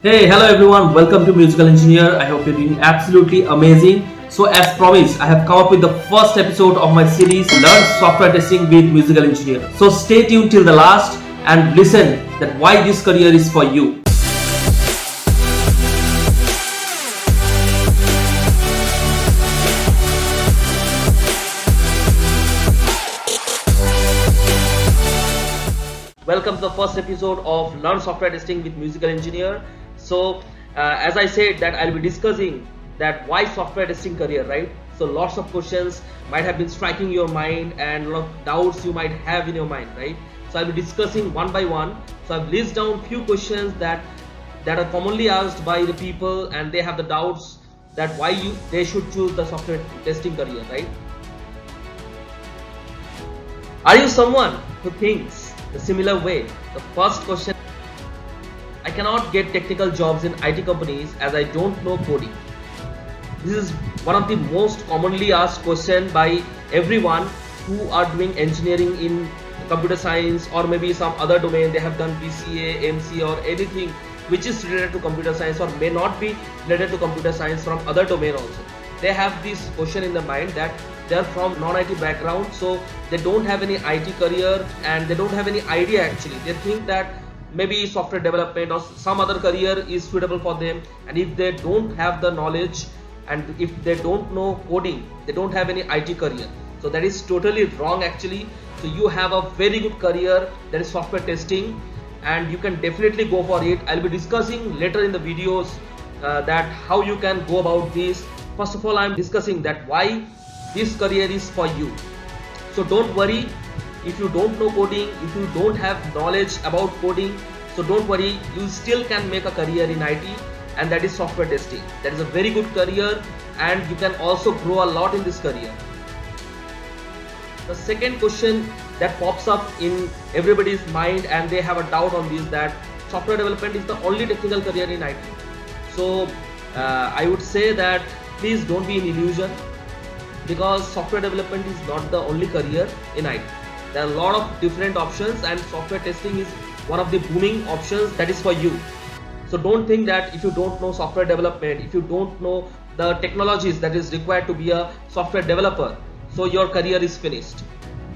Hey, hello everyone, welcome to Musical Engineer. I hope you're doing absolutely amazing. So, as promised, I have come up with the first episode of my series Learn Software Testing with Musical Engineer. So, stay tuned till the last and listen that why this career is for you. Welcome to the first episode of Learn Software Testing with Musical Engineer. So, as I said, that I'll be discussing that why software testing career, right? So, lots of questions might have been striking your mind and a lot of doubts you might have in your mind, right? So, I'll be discussing one by one. So, I've listed down few questions that are commonly asked by the people, and they have the doubts that why they should choose the software testing career, right? Are you someone who thinks the similar way? The first question: I cannot get technical jobs in IT companies as I don't know coding. This is one of the most commonly asked questions by everyone who are doing engineering in computer science or maybe some other domain. They have done BCA, MC or anything which is related to computer science or may not be related to computer science from other domain also. They have this question in the mind that they are from non-IT background, so they don't have any IT career and they don't have any idea actually. They think that maybe software development or some other career is suitable for them, and if they don't have the knowledge and if they don't know coding, they don't have any IT career. So that is totally wrong actually. So you have a very good career, that is software testing, and you can definitely go for it. I'll be discussing later in the videos that how you can go about this. First of all, I'm discussing that why this career is for you. So don't worry if you don't know coding, if you don't have knowledge about coding. So don't worry, you still can make a career in IT, and that is software testing. That is a very good career and you can also grow a lot in this career. The second question that pops up in everybody's mind and they have a doubt on this, that software development is the only technical career in IT. So I would say that please don't be in illusion, because software development is not the only career in IT. There are a lot of different options and software testing is one of the booming options that is for you. So don't think that if you don't know software development, if you don't know the technologies that is required to be a software developer, so your career is finished.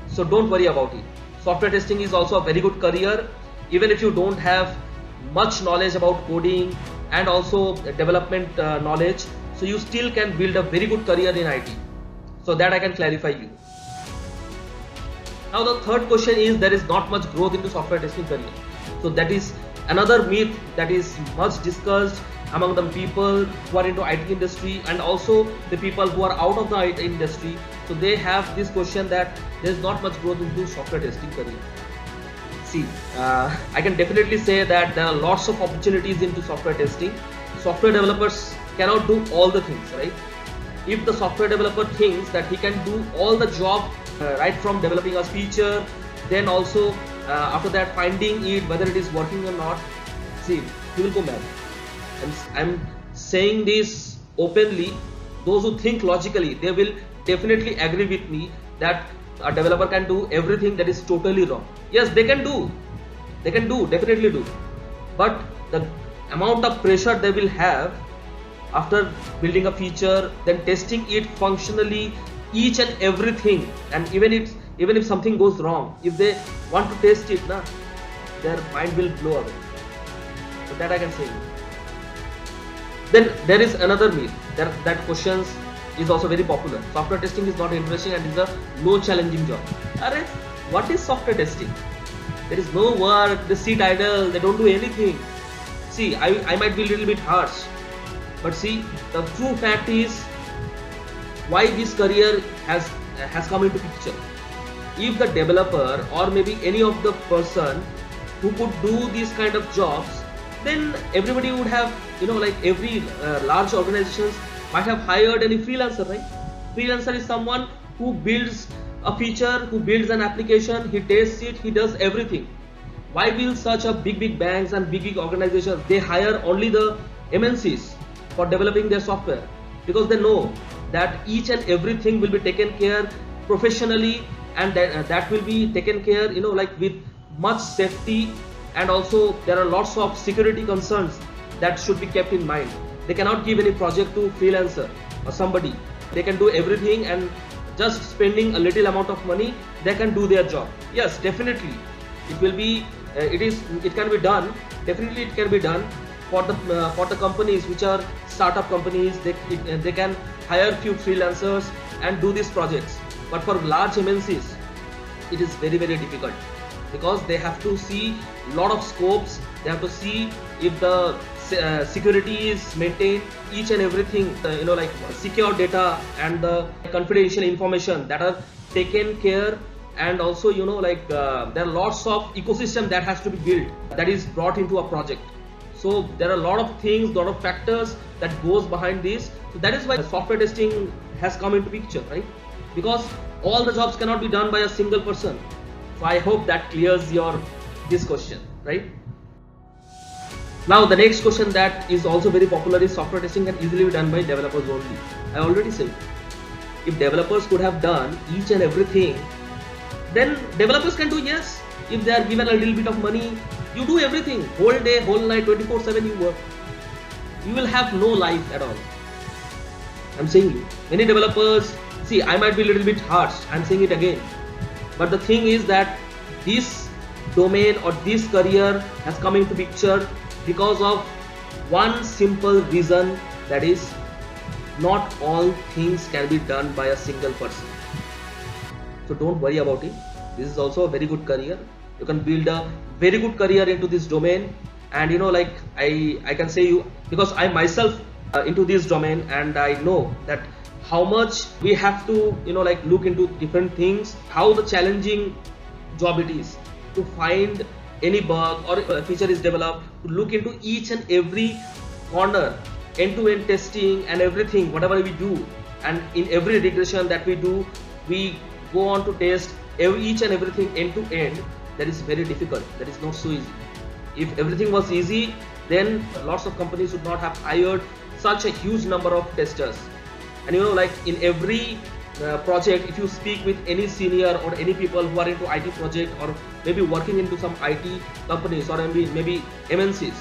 So don't worry about it. Software testing is also a very good career, even if you don't have much knowledge about coding and also development knowledge, so you still can build a very good career in IT. So that I can clarify you. Now the third question is, there is not much growth into software testing career. So that is another myth that is much discussed among the people who are into IT industry and also the people who are out of the IT industry. So they have this question that there is not much growth into software testing career. See, I can definitely say that there are lots of opportunities into software testing. Software developers cannot do all the things, right? If the software developer thinks that he can do all the job right from developing a feature, then also after that finding it whether it is working or not, see, he will go mad. I'm saying this openly. Those who think logically, they will definitely agree with me that a developer can do everything. That is totally wrong. Yes, they can do, definitely do, but the amount of pressure they will have after building a feature, then testing it functionally, each and everything, and even if something goes wrong, if they want to test it, their mind will blow away. So that I can say. Then there is another myth that questions is also very popular. Software testing is not interesting and is a low challenging job. Arre, what is software testing? There is no work, they sit idle, they don't do anything. See, I might be a little bit harsh, but see, the true fact is why this career has come into picture. If the developer or maybe any of the person who could do these kind of jobs, then everybody would have, like every large organizations might have hired any freelancer, right? Freelancer is someone who builds a feature, who builds an application, he tests it, he does everything. Why will such a big banks and big organizations, they hire only the MNCs for developing their software? Because they know that each and everything will be taken care professionally, and that will be taken care like with much safety, and also there are lots of security concerns that should be kept in mind. They cannot give any project to freelancer or somebody. They can do everything, and just spending a little amount of money, they can do their job. Yes, definitely it will be it can be done. Definitely it can be done for the companies which are startup companies. They can hire few freelancers and do these projects. But for large MNCs, it is very difficult, because they have to see lot of scopes. They have to see if the security is maintained, each and everything, like secure data and the confidential information that are taken care. And also, there are lots of ecosystem that has to be built, that is brought into a project. So there are a lot of things, lot of factors that goes behind this. So that is why software testing has come into picture, right? Because all the jobs cannot be done by a single person. So I hope that clears this question, right? Now the next question that is also very popular is software testing can easily be done by developers only. I already said, if developers could have done each and everything, then developers can do. Yes, if they are given a little bit of money, you do everything, whole day, whole night, 24/7 you work. You will have no life at all. I'm saying you, many developers, see, I might be a little bit harsh, I'm saying it again, but the thing is that this domain or this career has come into picture because of one simple reason, that is, not all things can be done by a single person. So don't worry about it. This is also a very good career. You can build a very good career into this domain. And I can say you, because I myself into this domain, and I know that how much we have to look into different things, how the challenging job it is to find any bug or a feature is developed, to look into each and every corner, end-to-end testing and everything, whatever we do. And in every regression that we do, we go on to test each and everything end to end. That is very difficult. That is not so easy. If everything was easy, then lots of companies would not have hired such a huge number of testers. And in every project, if you speak with any senior or any people who are into IT project, or maybe working into some IT companies, or maybe MNCs,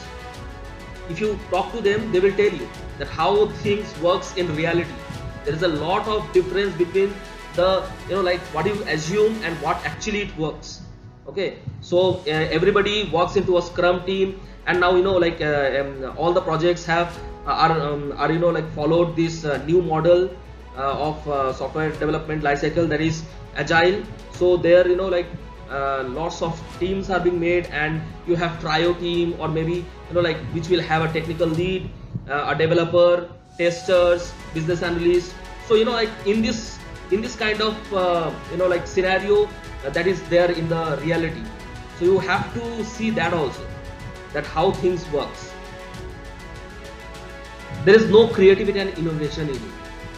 if you talk to them, they will tell you that how things works in reality. There is a lot of difference between the what you assume and what actually it works. Okay, so everybody works into a Scrum team, and now all the projects are followed this new model of software development lifecycle, that is agile. So there lots of teams are being made, and you have trio team, or maybe which will have a technical lead, a developer, testers, business analyst. So in this kind of scenario that is there in the reality. So you have to see that also, that how things works. There is no creativity and innovation in it.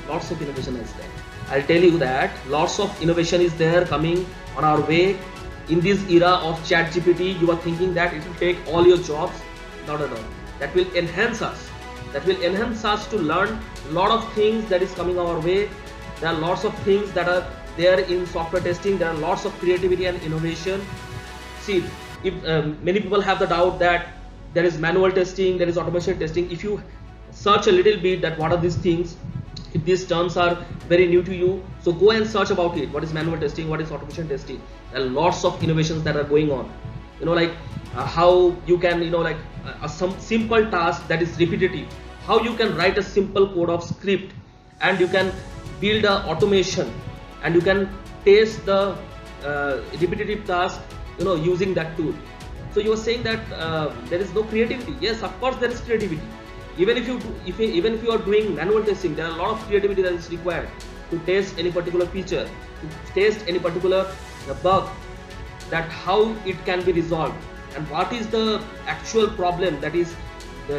Lots of innovation is there. I'll tell you that lots of innovation is there coming on our way. In this era of ChatGPT, you are thinking that it will take all your jobs. Not at all. That will enhance us. That will enhance us to learn a lot of things that is coming our way. There are lots of things that are there in software testing. There are lots of creativity and innovation. See, if many people have the doubt that there is manual testing, there is automation testing. If you search a little bit that what are these things, if these terms are very new to you, so go and search about it. What is manual testing? What is automation testing? There are lots of innovations that are going on. How you can some simple task that is repetitive, how you can write a simple code of script, and you can build a automation, and you can test the repetitive task using that tool. So you are saying that there is no creativity. Yes, of course there is creativity. Even if you are doing manual testing, there are a lot of creativity that is required to test any particular feature, to test any particular bug, that how it can be resolved, and what is the actual problem that is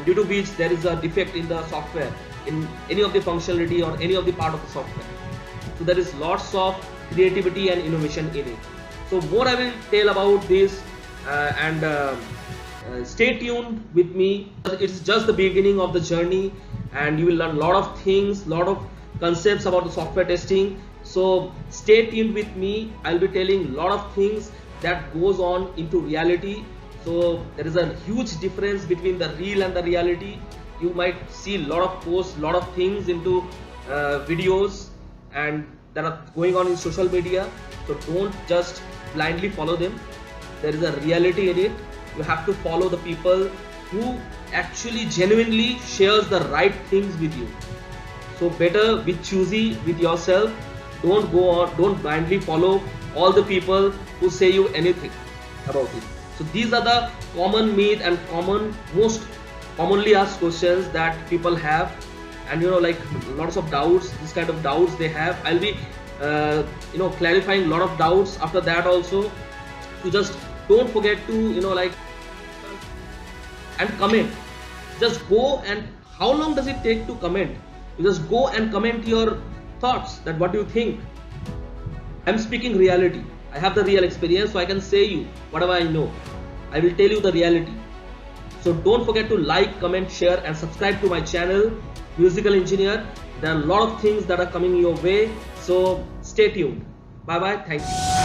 due to which there is a defect in the software, in any of the functionality or any of the part of the software. So there is lots of creativity and innovation in it. So more I will tell about this, and stay tuned with me. It's just the beginning of the journey, and you will learn a lot of things, lot of concepts about the software testing. So stay tuned with me. I'll be telling a lot of things that goes on into reality. So there is a huge difference between the real and the reality. You might see a lot of posts, lot of things into videos and that are going on in social media. So don't just blindly follow them. There is a reality in it. You have to follow the people who actually genuinely shares the right things with you. So better be choosy with yourself. Don't blindly follow all the people who say you anything about it. So these are the common myth and most commonly asked questions that people have, and like lots of doubts. This kind of doubts they have. I'll be clarifying a lot of doubts after that also. So just don't forget to like and comment. Just go, and how long does it take to comment? You just go and comment your thoughts, that what do you think. I'm speaking reality. I have the real experience, so I can say you whatever I know. I will tell you the reality. So don't forget to like, comment, share and subscribe to my channel, Musical Engineer. There are a lot of things that are coming your way. So stay tuned. Bye bye. Thank you.